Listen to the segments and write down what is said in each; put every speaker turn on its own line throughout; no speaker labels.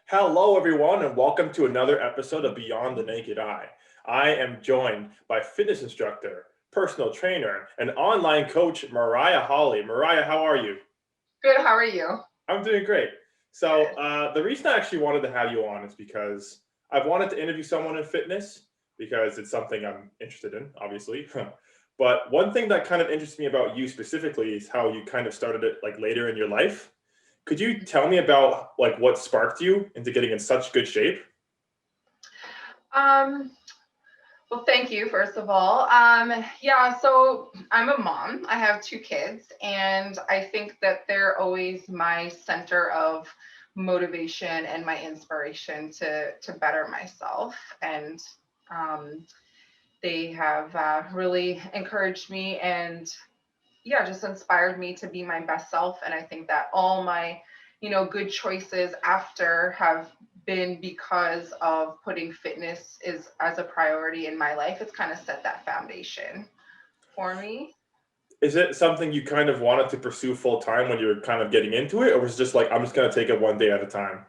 Hello, everyone, and welcome to another episode of Beyond the Naked Eye. I am joined by fitness instructor, personal trainer, and online coach Mariah Holly. Mariah, how are you?
Good, how are you?
I'm doing great. So,
Good.
the reason I actually wanted to have you on is because I've wanted to interview someone in fitness because it's something I'm interested in, obviously. But one thing that kind of interests me about you specifically is how you kind of started it like later in your life. Could you tell me about like what sparked you into getting in such good shape?
Um, well, thank you, first of all. Yeah, so I'm a mom. I have two kids, and I think that they're always my center of motivation and my inspiration to better myself. And um, they have really encouraged me and yeah, just inspired me to be my best self. And I think that all my, good choices after have been because of putting fitness is as a priority in my life. It's kind of set that foundation for me.
Is it something you kind of wanted to pursue full time when you were kind of getting into it, or was it just like I'm just gonna take it one day at a time?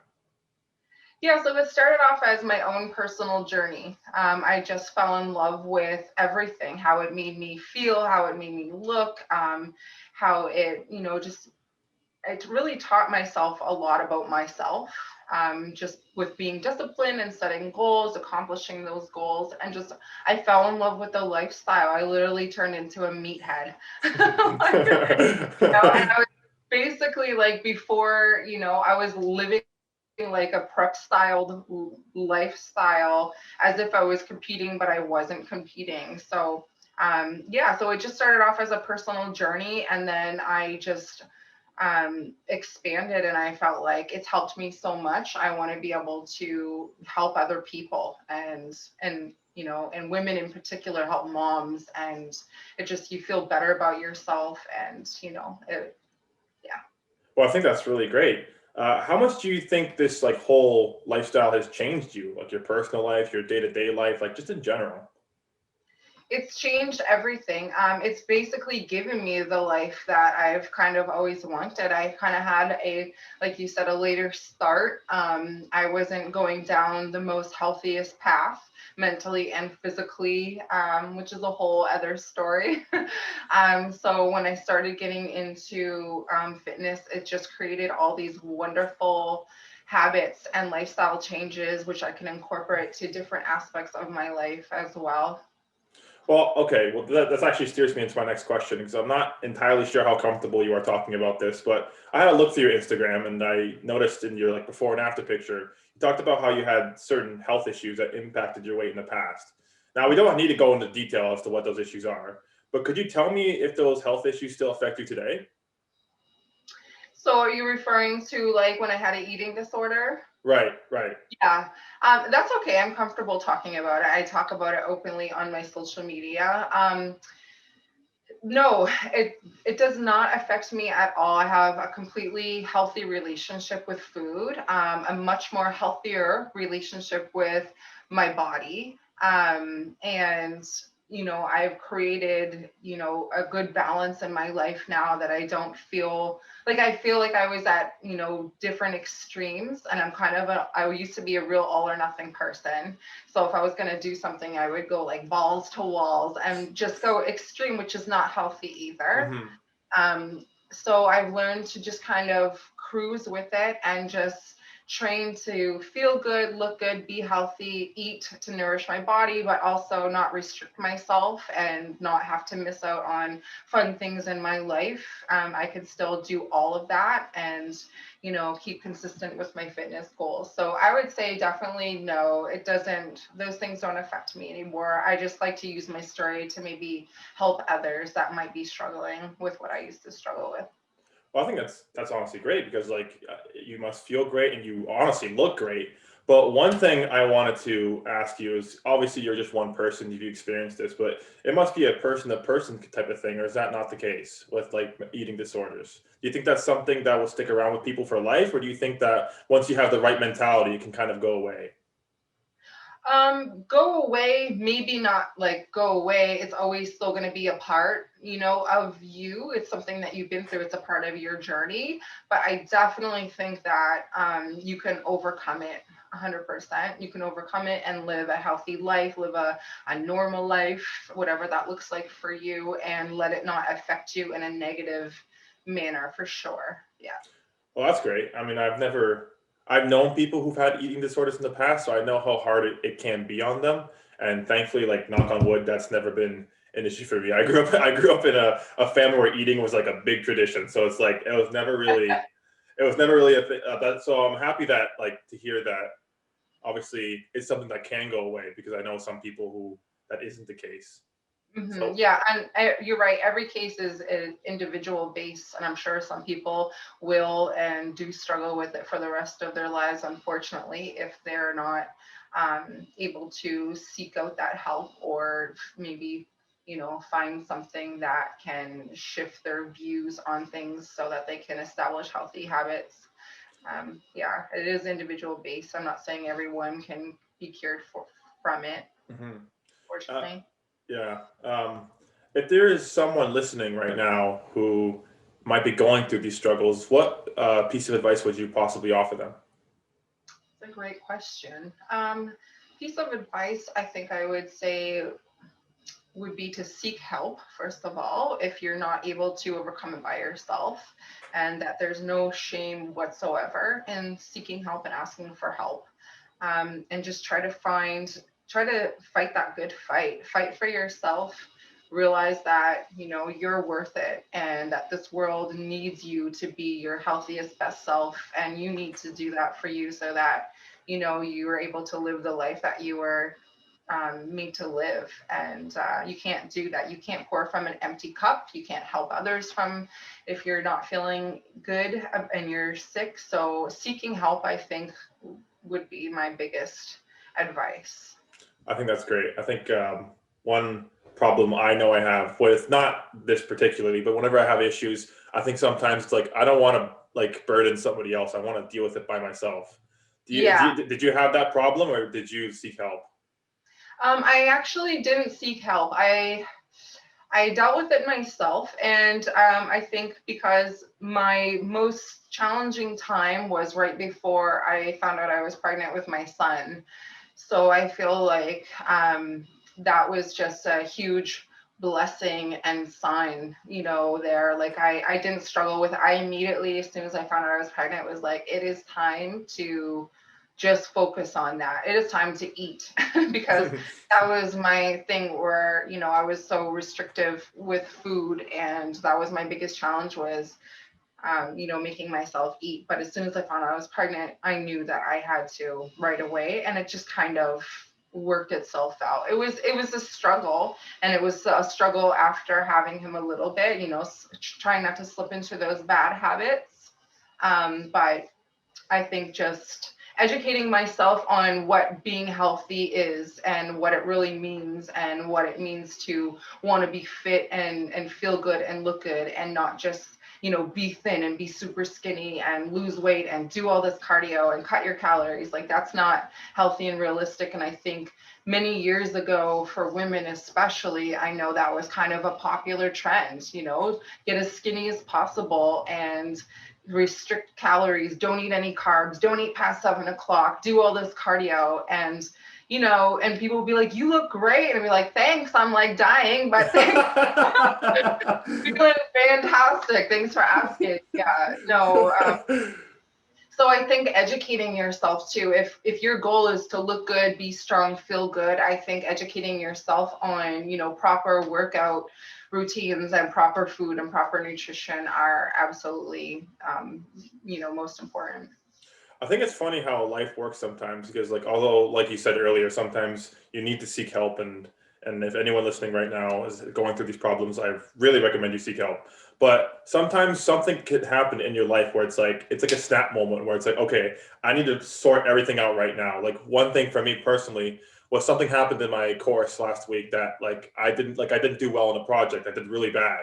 Yeah, so it started off as my own personal journey. I just fell in love with everything, how it made me feel, how it made me look, how it, just it really taught myself a lot about myself, just with being disciplined and setting goals, accomplishing those goals, and just I fell in love with the lifestyle. I literally turned into a meathead. And I was basically like before, I was living like a prep styled lifestyle as if I was competing, but I wasn't competing. So yeah, so it just started off as a personal journey, and then I just expanded, and I felt like it's helped me so much. I want to be able to help other people, and women in particular, help moms, and it just you feel better about yourself, and yeah.
Well, I think that's really great. How much do you think this like whole lifestyle has changed you, like your personal life, your day to day life, like just in general?
It's changed everything. It's basically given me the life that I've kind of always wanted. I kind of had like you said, a later start. I wasn't going down the most healthiest path mentally and physically, which is a whole other story. So when I started getting into fitness, it just created all these wonderful habits and lifestyle changes, which I can incorporate to different aspects of my life as well.
Well, okay. Well, that actually steers me into my next question because I'm not entirely sure how comfortable you are talking about this. But I had a look through your Instagram and I noticed in your like before and after picture, you talked about how you had certain health issues that impacted your weight in the past. Now, we don't need to go into detail as to what those issues are, but could you tell me if those health issues still affect you today?
So are you referring to like when I had an eating disorder?
Right, right.
Yeah, that's okay. I'm comfortable talking about it. I talk about it openly on my social media. No, it does not affect me at all. I have a completely healthy relationship with food, a much more healthier relationship with my body, and I've created a good balance in my life now that I don't feel like I was at different extremes, and I used to be a real all or nothing person. So if I was going to do something, I would go like balls to walls and just go extreme, which is not healthy either.
Hmm.
Um, so I've learned to just kind of cruise with it and just train to feel good, look good, be healthy, eat to nourish my body, but also not restrict myself and not have to miss out on fun things in my life. I could still do all of that and keep consistent with my fitness goals. So I would say definitely no, it doesn't, those things don't affect me anymore. I just like to use my story to maybe help others that might be struggling with what I used to struggle with.
Well, I think that's honestly great because like you must feel great and you honestly look great. But one thing I wanted to ask you is obviously you're just one person, you've experienced this, but it must be a person to person type of thing, or is that not the case with like eating disorders? Do you think that's something that will stick around with people for life, or do you think that once you have the right mentality, it can kind of go away?
Go away, maybe not like go away. It's always still going to be a part, of you. It's something that you've been through. It's a part of your journey. But I definitely think that you can overcome it 100%. You can overcome it and live a healthy life, live a normal life, whatever that looks like for you, and let it not affect you in a negative manner for sure. Yeah.
Well, that's great. I mean, I've known people who've had eating disorders in the past, so I know how hard it can be on them. And thankfully, like knock on wood, that's never been an issue for me. I grew up in a family where eating was like a big tradition. So it's like, it was never really a thing. So I'm happy that like to hear that obviously it's something that can go away because I know some people who that isn't the case. So
Yeah, and you're right. Every case is individual based, and I'm sure some people will and do struggle with it for the rest of their lives, unfortunately, if they're not able to seek out that help or maybe, find something that can shift their views on things so that they can establish healthy habits. Yeah, it is individual based. I'm not saying everyone can be cured from it,
mhm. Uh,
fortunately.
Yeah. If there is someone listening right now who might be going through these struggles, what piece of advice would you possibly offer them?
It's a great question. Piece of advice I think I would say would be to seek help, first of all, if you're not able to overcome it by yourself, and that there's no shame whatsoever in seeking help and asking for help. And just try to fight that good fight. Fight for yourself. Realize that, you're worth it and that this world needs you to be your healthiest, best self. And you need to do that for you so that, you are able to live the life that you were made to live. And you can't do that. You can't pour from an empty cup. You can't help others from if you're not feeling good and you're sick. So seeking help, I think, would be my biggest advice.
I think that's great. I think one problem I know I have with not this particularly, but whenever I have issues, I think sometimes it's like I don't want to like burden somebody else. I want to deal with it by myself.
Yeah.
Did you have that problem or did you seek help?
I actually didn't seek help. I dealt with it myself, and I think because my most challenging time was right before I found out I was pregnant with my son. So I feel like that was just a huge blessing and sign, there. Like I didn't struggle with it. I immediately, as soon as I found out I was pregnant, was like, it is time to just focus on that. It is time to eat because that was my thing where, I was so restrictive with food, and that was my biggest challenge was making myself eat. But as soon as I found out I was pregnant, I knew that I had to right away, and it just kind of worked itself out. It was a struggle, and it was a struggle after having him a little bit, trying not to slip into those bad habits. But I think just educating myself on what being healthy is and what it really means and what it means to want to be fit and feel good and look good and not just be thin and be super skinny and lose weight and do all this cardio and cut your calories. Like that's not healthy and realistic. And I think many years ago for women especially, I know that was kind of a popular trend, get as skinny as possible and restrict calories, don't eat any carbs, don't eat past 7 o'clock, do all this cardio. And and people will be like, you look great. And I'll be like, thanks. I'm like dying, but thanks. Feeling fantastic. Thanks for asking. Yeah, no. So I think educating yourself too, if your goal is to look good, be strong, feel good, I think educating yourself on, proper workout routines and proper food and proper nutrition are absolutely, most important.
I think it's funny how life works sometimes because like although like you said earlier, sometimes you need to seek help and if anyone listening right now is going through these problems, I really recommend you seek help. But sometimes something could happen in your life where it's like a snap moment where it's like, okay, I need to sort everything out right now. Like one thing for me personally was something happened in my course last week that I didn't do well in a project. I did really bad.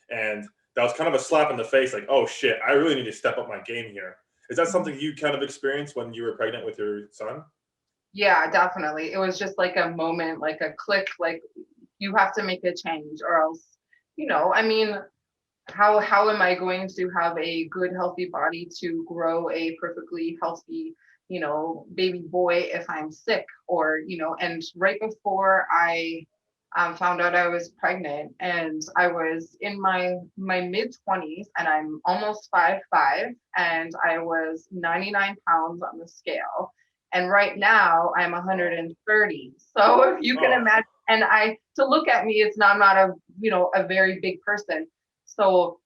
And that was kind of a slap in the face, like, oh shit, I really need to step up my game here. Is that something you kind of experienced when you were pregnant with your son?
Yeah, definitely. It was just like a moment, like a click, like you have to make a change or else, I mean, how am I going to have a good, healthy body to grow a perfectly healthy, baby boy if I'm sick or, and right before I found out I was pregnant and I was in my mid 20s and I'm almost 5'5" and I was 99 pounds on the scale. And right now I'm
Wow.
130. So if you can
Oh,
imagine, and to look at me, I'm not a, a very big person. So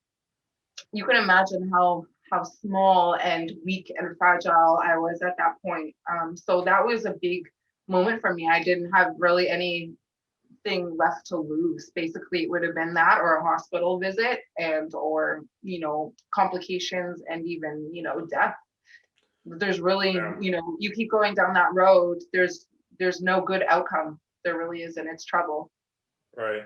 you can imagine how small and weak and fragile I was at that point. So that was a big moment for me. I didn't have really anything left to lose. Basically, it would have been that or a hospital visit and or complications and even death. There's really
yeah,
you keep going down that road. There's no good outcome. There really isn't. It's trouble.
right.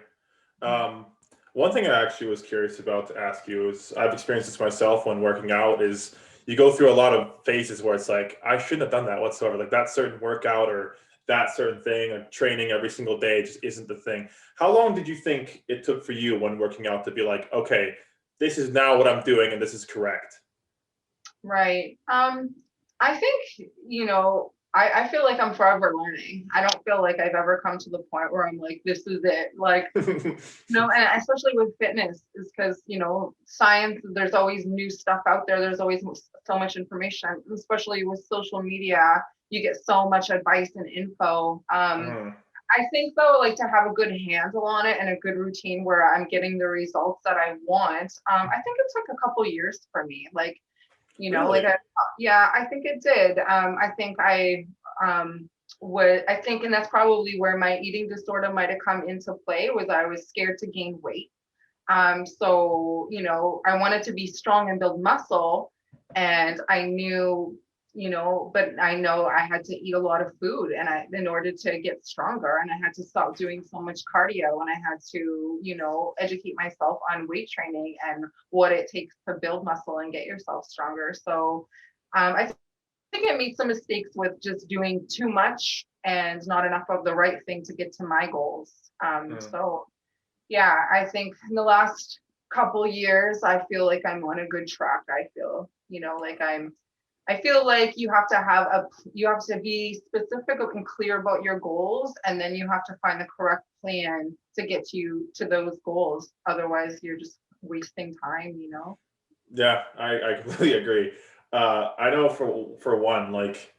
Um, one thing I actually was curious about to ask you is I've experienced this myself when working out is you go through a lot of phases where it's like I shouldn't have done that whatsoever. Like that certain workout or that certain thing, or training every single day just isn't the thing. How long did you think it took for you when working out to be like, okay, this is now what I'm doing and this is correct?
Right. I think, I feel like I'm forever learning. I don't feel like I've ever come to the point where I'm like, this is it. Like, and especially with fitness, is because, science, there's always new stuff out there. There's always so much information, especially with social media. You get so much advice and info.
Mhm.
I think though, like to have a good handle on it and a good routine where I'm getting the results that I want. I think it took a couple years for me. Like, like
Really?
yeah, I think it did. I think I think, and that's probably where my eating disorder might have come into play, was I was scared to gain weight. So, I wanted to be strong and build muscle. And I knew, but I know I had to eat a lot of food in order to get stronger. And I had to stop doing so much cardio and I had to, educate myself on weight training and what it takes to build muscle and get yourself stronger. So I think I made some mistakes with just doing too much and not enough of the right thing to get to my goals.
Mm.
So yeah, I think in the last couple years, I feel like I'm on a good track. I feel, like I feel like you have to be specific and clear about your goals, and then you have to find the correct plan to get you to those goals. Otherwise, you're just wasting time.
Yeah, I completely agree. I know for one, like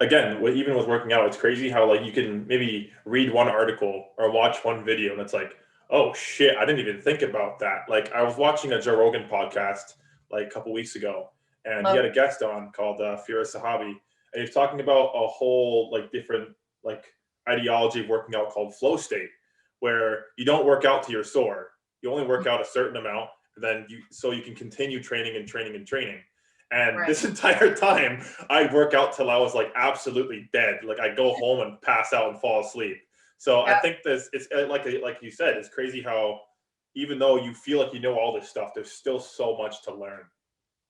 again, even with working out, it's crazy how like you can maybe read one article or watch one video, and it's like, oh shit, I didn't even think about that. Like I was watching a Joe Rogan podcast like a couple weeks ago, and he
Love
had a guest on called Firas Sahabi, and he was talking about a whole like different like ideology of working out called flow state, where you don't work out to your sore, you only work out a certain amount then you can continue training and training and training. And
right.
this entire time, I work out till I was like absolutely dead. Like I go home and pass out and fall asleep. So I
Yeah.
think this it's like you said, it's crazy how even though you feel like you know all this stuff, there's still so much to learn.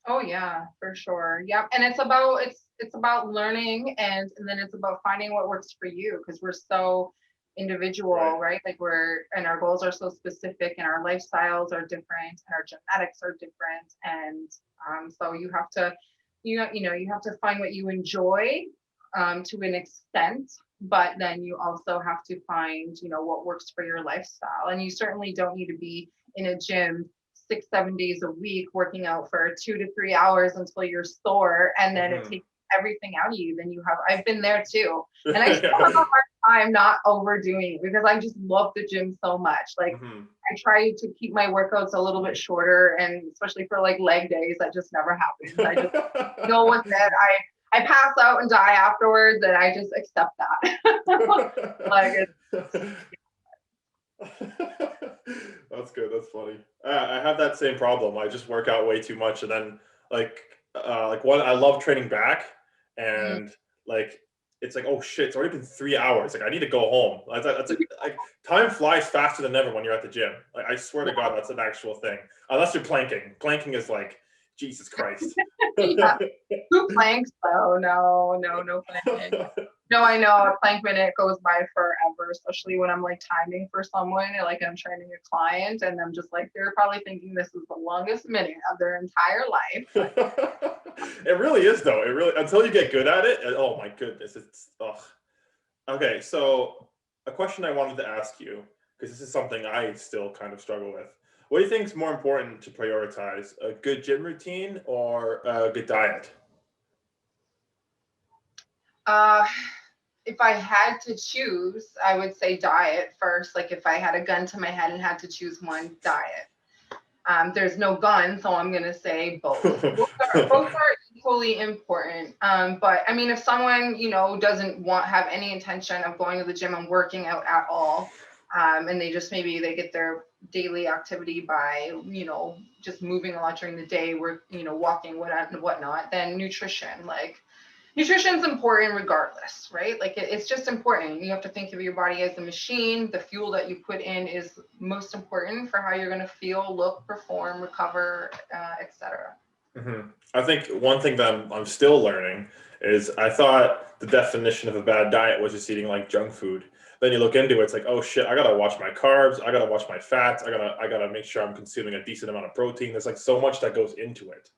Oh yeah, for sure. Yep. And it's about learning and then it's about finding what works for you because we're so
Right.
individual, right? Like and our goals are so specific and our lifestyles are different and our genetics are different. And so you have to you have to find what you enjoy to an extent, but then you also have to find, what works for your lifestyle. And you certainly don't need to be in a gym 6, 7 days a week working out for 2 to 3 hours until you're sore and then it
Hmm.
takes everything out of you. Then I've been there too. And I still have a
Yeah.
hard time not overdoing it because I just love the gym so much. Like
Hmm.
I try to keep my workouts a little bit shorter and especially for like leg days, that just never happens. I just go with it. I pass out and die afterwards and I just accept that. Like
That's good. That's funny. I have that same problem. I just work out way too much, and then like like one, I love training back,
mm,
and like it's like oh shit, it's already been 3 hours. Like I need to go home. That's like time flies faster than ever when you're at the gym. Like I swear to God, that's an actual thing. Unless you're planking. Planking is like Jesus Christ.
yeah. Who planks though? No, no, no planking. No, I know a plank minute goes by forever, especially when I'm like timing for someone, and, like I'm training a client, and I'm just like, they're probably thinking this is the longest minute of their entire life. But
It really is though. It really, until you get good at it. Oh my goodness, it's ugh. Okay, so a question I wanted to ask you, because this is something I still kind of struggle with. What do you think is more important to prioritize, a good gym routine or a good diet?
uh, if I had to choose, I would say diet first. Like if I had a gun to my head and had to choose one, diet. There's no gun, so I'm gonna say both. Both are equally important. But I mean, if someone doesn't have any intention of going to the gym and working out at all, and they just maybe they get their daily activity by just moving a lot during the day, work walking whatnot, then nutrition's important regardless, right? Like it's just important. You have to think of your body as a machine. The fuel that you put in is most important for how you're going to feel, look, perform, recover, etc.
I think one thing that I'm still learning is I thought the definition of a bad diet was just eating like junk food. Then you look into it, it's like, oh shit, I gotta watch my carbs, I gotta watch my fats, I gotta make sure I'm consuming a decent amount of protein. There's like so much that goes into it.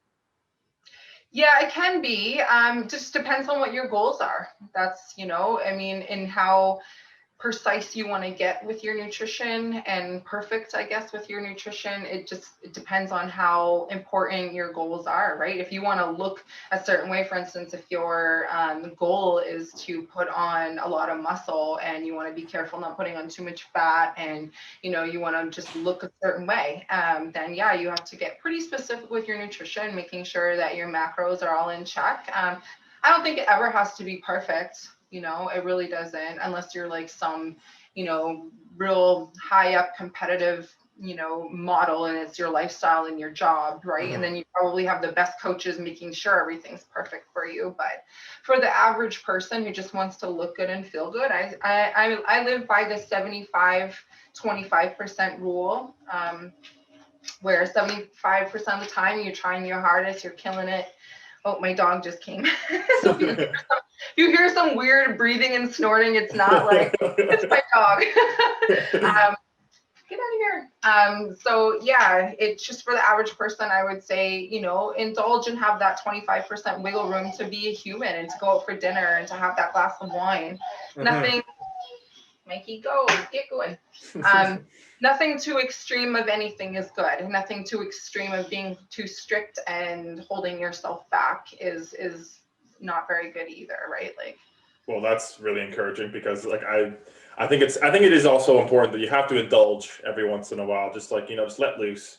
Yeah, it can be. Just depends on what your goals are. That's, I mean, and how precise you want to get with your nutrition and perfect, I guess, with your nutrition. It depends on how important your goals are, right? If you want to look a certain way, for instance, if your goal is to put on a lot of muscle and you want to be careful not putting on too much fat, and you want to just look a certain way, then yeah, you have to get pretty specific with your nutrition, making sure that your macros are all in check. I don't think it ever has to be perfect. It really doesn't, unless you're like some, real high up competitive, model, and it's your lifestyle and your job, right? And
Mhm.
then you probably have the best coaches making sure everything's perfect for you. But for the average person who just wants to look good and feel good, I live by the 75-25% rule, where 75% of the time you're trying your hardest, you're killing it. Oh, my dog just came. So if you hear some weird breathing and snorting, it's not like it's my dog. Get out of here. So yeah, it's just for the average person, I would say, indulge and have that 25% wiggle room to be a human and to go out for dinner and to have that glass of wine.
Mhm.
Nothing, Mikey, get going. Um, Nothing too extreme of anything is good. Nothing too extreme of being too strict and holding yourself back is not very good either, right? Like,
Well, that's really encouraging because like I think it is also important that you have to indulge every once in a while, just like just let loose.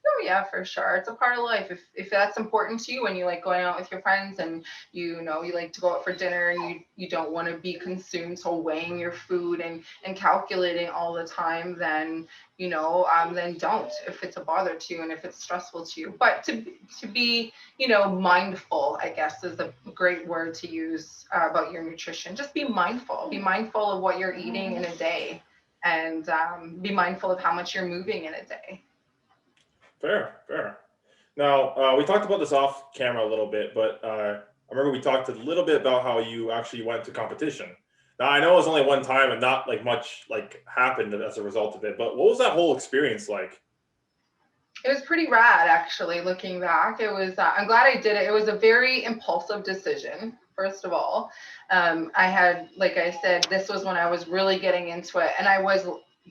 oh yeah, for sure. It's a part of life. If that's important to you and you like going out with your friends, and you like to go out for dinner, and you don't want to be consumed so weighing your food and calculating all the time, then then don't, if it's a bother to you and if it's stressful to you. But to be mindful, I guess, is a great word to use about your nutrition. Just be mindful. Be mindful of what you're eating in a day, and be mindful of how much you're moving in a day.
Fair, fair. Now, we talked about this off camera a little bit, but I remember we talked a little bit about how you actually went to competition. Now, I know it was only one time and not like much like happened as a result of it, but what was that whole experience like?
It was pretty rad, actually, looking back. It was, I'm glad I did it. It was a very impulsive decision, first of all. I had, like I said, this was when I was really getting into it, and I was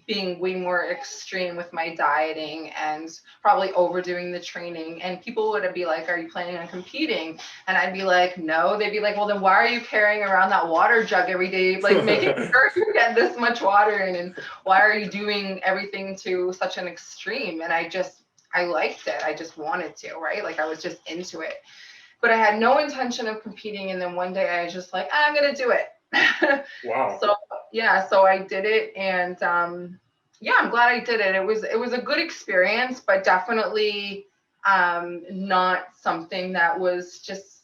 being way more extreme with my dieting and probably overdoing the training. And people would be like, "Are you planning on competing?" And I'd be like, "No." They'd be like, "Well, then why are you carrying around that water jug every day, like making sure you get this much water in? And why are you doing everything to such an extreme?" And I liked it. I just wanted to, right? Like I was just into it. But I had no intention of competing. And then one day I was just like, I'm going to do it.
Wow.
So yeah, so I did it. And yeah, I'm glad I did it. It was a good experience, but definitely not something that was just,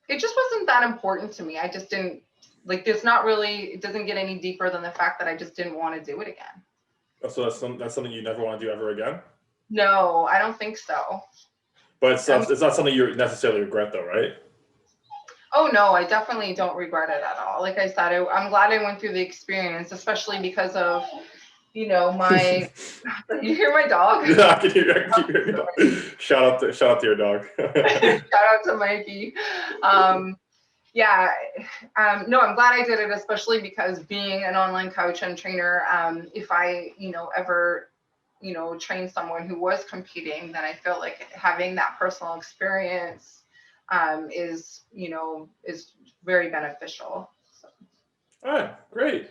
it just wasn't that important to me. I just didn't like, it's not really, it doesn't get any deeper than the fact that I just didn't want to do it again.
So that's something you never want to do ever again.
No, I don't think so.
But
I mean,
it's not something you necessarily regret though, right?
Oh no, I definitely don't regret it at all. Like I said, I'm glad I went through the experience, especially because of, my. You hear my dog?
Yeah, I can hear your dog. Shout out to your dog.
Shout out to Mikey. Um, yeah, no, I'm glad I did it, especially because being an online coach and trainer, if I, ever, train someone who was competing, then I feel like having that personal experience is very beneficial. So.
All right, great.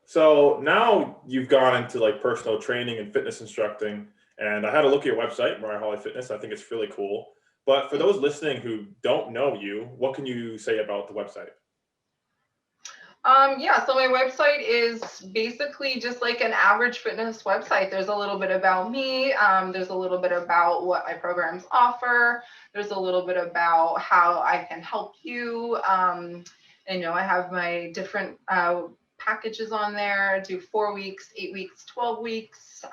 So now you've gone into like personal training and fitness instructing, and I had a look at your website, Mariah Holly Fitness. I think it's really cool. But for those listening who don't know you, what can you say about the website?
Yeah, so my website is basically just like an average fitness website. There's a little bit about me. There's a little bit about what my programs offer. There's a little bit about how I can help you. I have my different packages on there. I do 4 weeks, 8 weeks, 12 weeks.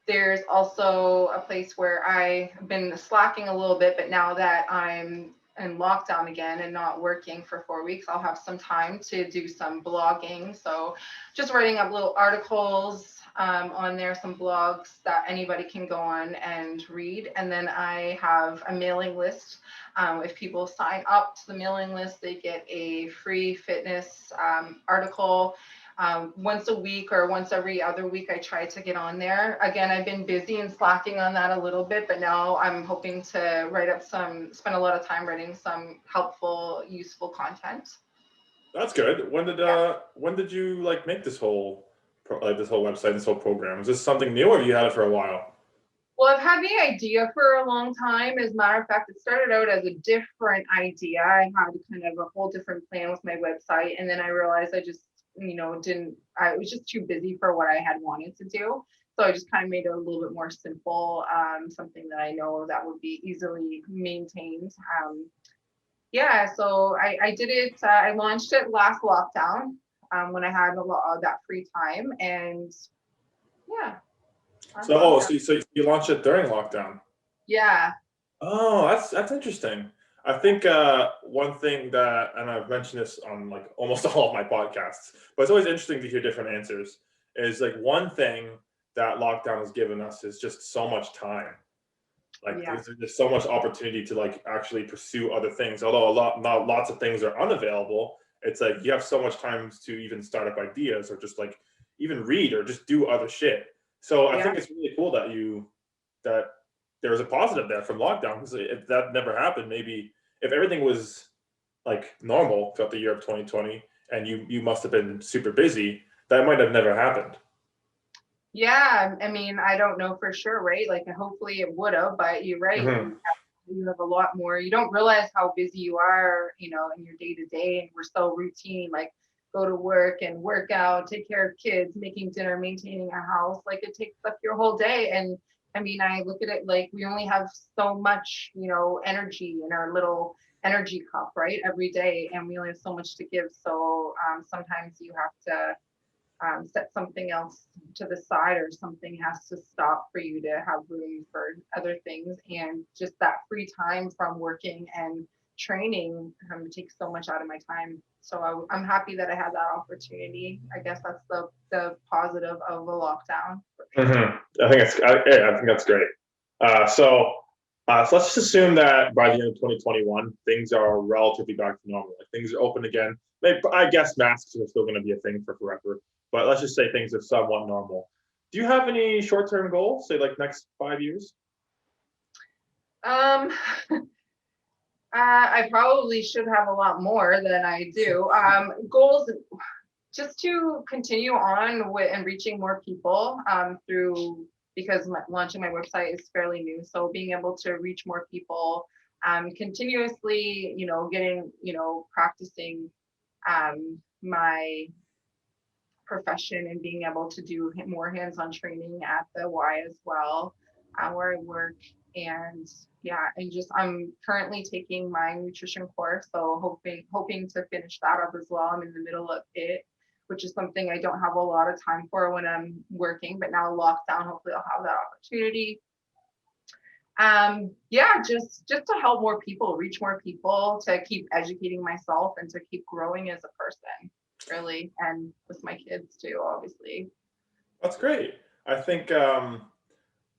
There's also a place where I've been slacking a little bit, but now that I'm in lockdown again and not working for 4 weeks, I'll have some time to do some blogging. So just writing up little articles on there, some blogs that anybody can go on and read. And then I have a mailing list. If people sign up to the mailing list, they get a free fitness article once a week or once every other week. I try to get on there. Again, I've been busy and slacking on that a little bit, but now I'm hoping to spend a lot of time writing some helpful, useful content.
That's good.
Yeah.
When did you like make this whole this whole website, this whole program? Is this something new, or have you had it for a while?
Well, I've had the idea for a long time. As a matter of fact, it started out as a different idea. I had kind of a whole different plan with my website. And then I realized I just, I was just too busy for what I had wanted to do. So I just kind of made it a little bit more simple, something that I know that would be easily maintained. Yeah, so I did it. I launched it last lockdown when I had a lot of that free time. And yeah, last lockdown.
So you launched it during lockdown.
Yeah.
Oh, that's interesting. I think one thing that, and I've mentioned this on like almost all of my podcasts, but it's always interesting to hear different answers. Is like one thing that lockdown has given us is just so much time. Like
Yeah.
there's so much opportunity to like actually pursue other things. Although not lots of things are unavailable, it's like you have so much time to even start up ideas or just like even read or just do other shit. So I
Yeah.
think it's really cool that there was a positive there from lockdown, because if that never happened, maybe if everything was like normal throughout the year of 2020 and you must have been super busy, that might have never happened.
Yeah, I mean, I don't know for sure, right? Like, hopefully it would have, but you're right.
Hmm.
You have a lot more. You don't realize how busy you are, in your day to day, and we're so routine. Like, go to work and work out, take care of kids, making dinner, maintaining a house. Like, it takes up your whole day. And I mean, I look at it like we only have so much, energy in our little energy cup, right? Every day, and we only have so much to give. So sometimes you have to set something else to the side, or something has to stop for you to have room for other things. And just that free time from working and training takes so much out of my time. So I'm happy that I had that opportunity. I guess that's the positive of a lockdown for sure.
Hmm. Yeah, I think that's great. So let's just assume that by the end of 2021, things are relatively back to normal. Like things are open again. Maybe, I guess masks are still going to be a thing for forever, but let's just say things are somewhat normal. Do you have any short-term goals, say like next 5 years?
Um, I probably should have a lot more than I do. Goals just to continue on with and reaching more people through, because launching my website is fairly new. So being able to reach more people continuously, getting, practicing my profession and being able to do more hands-on training at the Y as well, where I work. And yeah, and just I'm currently taking my nutrition course, so hoping to finish that up as well. I'm in the middle of it, which is something I don't have a lot of time for when I'm working, but now lockdown, hopefully I'll have that opportunity. Yeah, just to help more people, reach more people, to keep educating myself and to keep growing as a person, really, and with my kids too, obviously.
That's great. I think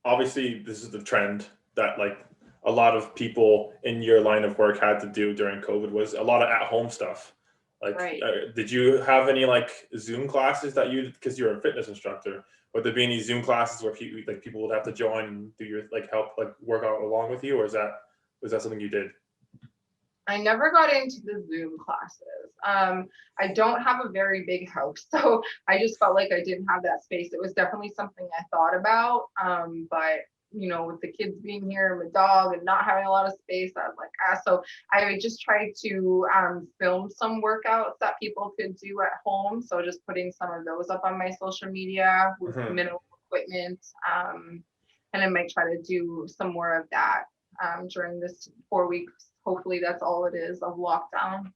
obviously this is the trend that like a lot of people in your line of work had to do during COVID was a lot of at home stuff. Like,
Right.
did you have any like Zoom classes that you, because you're a fitness instructor, would there be any Zoom classes where people would have to join and do your like help like work out along with you, or is that was that something you did?
I never got into the Zoom classes. I don't have a very big house, so I just felt like I didn't have that space. It was definitely something I thought about, but with the kids being here and the dog and not having a lot of space, I was like, so I just tried to film some workouts that people could do at home. So just putting some of those up on my social media with
Mhm.
minimal equipment, and I might try to do some more of that during this 4 weeks. Hopefully, that's all it is of lockdown.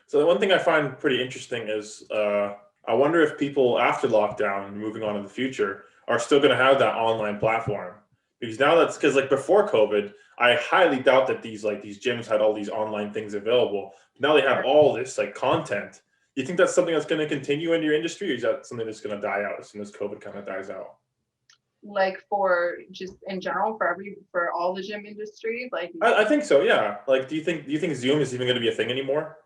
So the one thing I find pretty interesting is I wonder if people after lockdown, moving on in the future, are still going to have that online platform. Because now that's because like before COVID, I highly doubt that these gyms had all these online things available. Now they have all this like content. You think that's something that's going to continue in your industry, or is that something that's going to die out as soon as COVID kind of dies out?
Like for just in general, for all the gym industry, like
I think so. Yeah. Like, do you think Zoom is even going to be a thing anymore?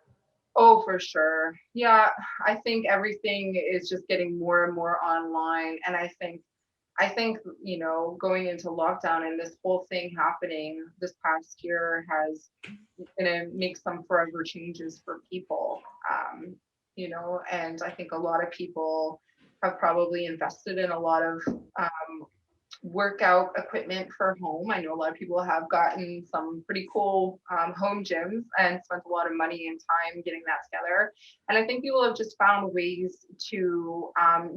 oh, for sure. Yeah, I think everything is just getting more and more online, and I think going into lockdown and this whole thing happening this past year has gonna make some forever changes for people. And I think a lot of people have probably invested in a lot of workout equipment for home. I know a lot of people have gotten some pretty cool home gyms and spent a lot of money and time getting that together. And I think people have just found ways to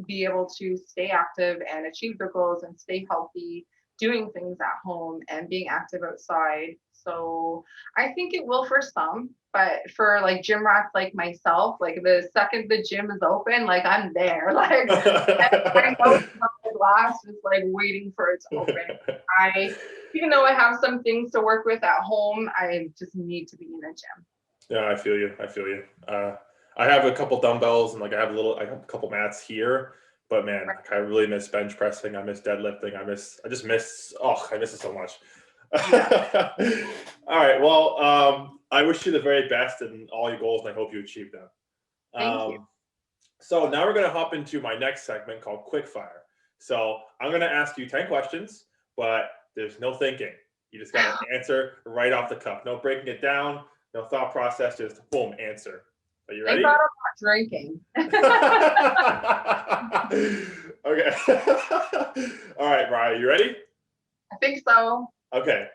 be able to stay active and achieve their goals and stay healthy doing things at home and being active outside. So I think it will for some, but for like gym rats like myself, like the second the gym is open, like I'm there. Like I know it's not the glass, just like waiting for it to open. I, even though I have some things to work with at home, I just need to be in a gym.
Yeah, I feel you. I feel you. I have a couple dumbbells and like I have a couple mats here, but man, like, I really miss bench pressing. I miss deadlifting. I miss it so much.
Yeah.
All right. Well, I wish you the very best in all your goals, and I hope you achieve them.
Thank you.
So now we're going to hop into my next segment called Quickfire. So I'm going to ask you 10 questions, but there's no thinking. You just got to answer right off the cuff. No breaking it down, no thought process, just boom, answer. Are you
Thank
ready?
God I'm not drinking.
Okay. All right, Mariah, you ready?
I think so.
Okay.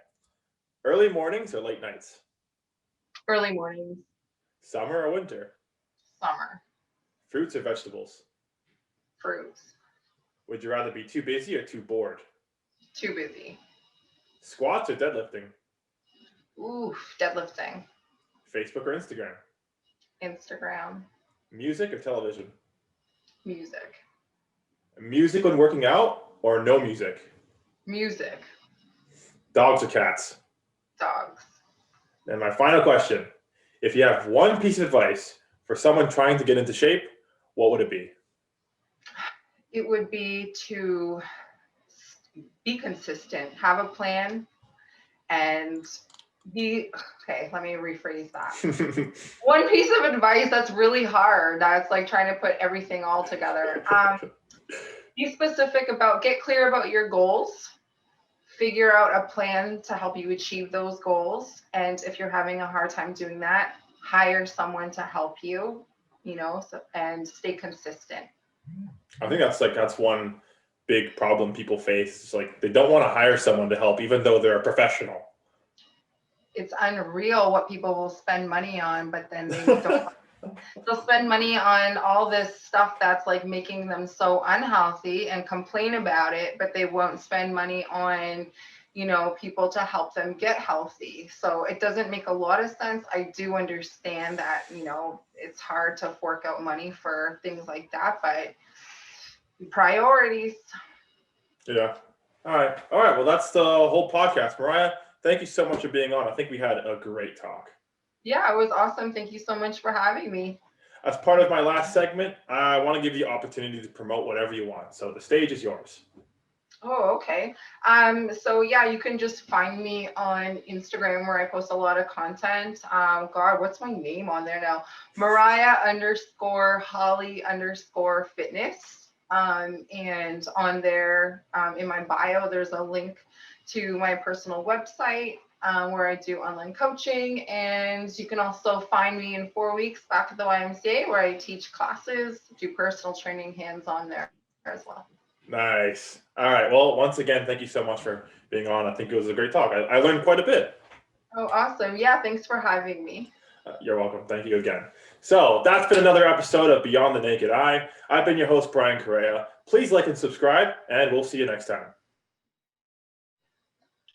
Early mornings or late nights?
Early mornings,
Summer or winter?
summer,
Fruits or vegetables?
fruits.
Would you rather be too busy or too bored?
Too busy.
Squats or deadlifting?
Oof, deadlifting.
Facebook or Instagram?
Instagram,
Music or television?
music,
Music when working out or no music?
music,
Dogs or cats?
dogs.
And my final question, if you have one piece of advice for someone trying to get into shape, what would it be?
It would be to be consistent, have a plan, and be okay. Let me rephrase that. One piece of advice that's really hard. That's like trying to put everything all together. Be specific get clear about your goals, figure out a plan to help you achieve those goals. And if you're having a hard time doing that, hire someone to help you, and stay consistent.
I think that's one big problem people face. It's like they don't want to hire someone to help, even though they're a professional.
It's unreal what people will spend money on, but then they don't. They'll spend money on all this stuff that's like making them so unhealthy and complain about it, but they won't spend money on, people to help them get healthy. So it doesn't make a lot of sense. I do understand that, it's hard to fork out money for things like that, but priorities.
Yeah. All right. All right. Well, that's the whole podcast. Mariah, thank you so much for being on. I think we had a great talk.
Yeah, it was awesome. Thank you so much for having me.
As part of my last segment, I want to give you the opportunity to promote whatever you want. So the stage is yours.
Oh, okay. So yeah, you can just find me on Instagram where I post a lot of content. God, what's my name on there now? Mariah_Holly_fitness. And on there, in my bio, there's a link to my personal website where I do online coaching. And you can also find me in 4 weeks back at the YMCA where I teach classes, do personal training hands-on there as well.
Nice. All right. Well, once again, thank you so much for being on. I think it was a great talk. I learned quite a bit.
Oh, awesome. Yeah, thanks for having me.
You're welcome. Thank you again. So that's been another episode of Beyond the Naked Eye. I've been your host, Brian Correa. Please like and subscribe, and we'll see you next time.